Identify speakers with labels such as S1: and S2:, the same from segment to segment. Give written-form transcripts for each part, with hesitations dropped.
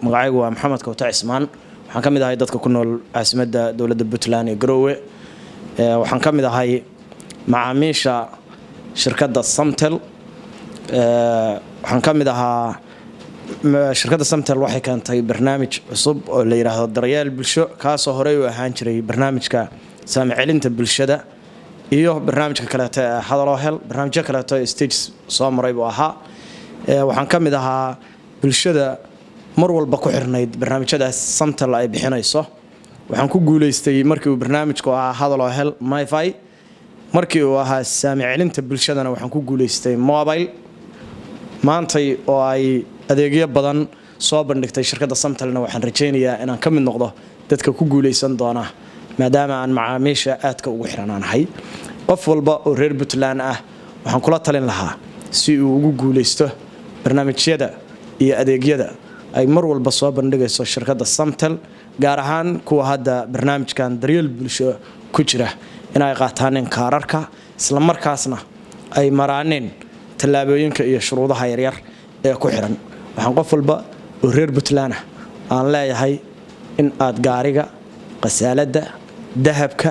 S1: magacaygu waa Maxamed Kowta Cismaan waxaan kamid ahay dadka ku nool caasimadda dawladda Puntland ee Garowe waxaan kamid ahay macaamiisha shirkadda Samtel waxaan kamid ahaa shirkadda Samtel waxay keentay barnaamij cusub oo la yiraahdo daryeel bulsho kaas oo horey u ahaan jiray barnaamijka saamacelinta bulshada iyo barnaamijka kale ee hadaloo hel barnaamijka kale ee stage soo maray buu ahaa waxaan kamid ahaa bulshada mar walba ku xirnayd barnaamijyadaas Samtel ay bixinayso waxaan ku guuleystay markii uu barnaamijku ahaa hadaloo hel MiFi markii uu ahaa saamacelinta bulshadana waxaan ku guuleystay mobile maantay oo ay adeegyo badan soo bandhigtay shirkadda Samtelna waxaan rajaynayaa inaan ka mid noqdo dadka ku guuleysan doona maadaama aan macaamiisha aadka ugu xiranaanahay qof walba oo reer Puntland ah waxaan kula talin lahaa si uu ugu guuleysto barnaamijyada iyo adeegyada ay mar walba soo bandhigayso shirkadda Samtel gaar ahaan kuwa hadda barnaamijkan daryeel bulsho ku jira in ay qaataan kaararka isla markaasna ay maraaneen talaabooyinka iyo shuruudaha yaryar ee ku xiran waxaan qof walba oo reer Puntland aan leeyahay in aad gaariga qasaalada dahabka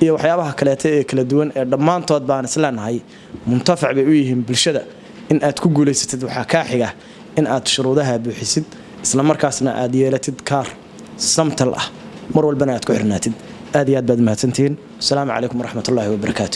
S1: iyo waxyaabaha kale ee kala duwan ee dhamaantood baan isleenahay muntafac bay u yihiin bulshada in aad ku guuleysatid waxa ka xiga in aad shuruudaha buuxisid isla markaasna aad yeelatid kaar Samtel ah mar walbana aad ku xirnaatid aad iyo aad baad mahadsantiin assalaamu calaykum waraxmatullaahi wabarakaatuh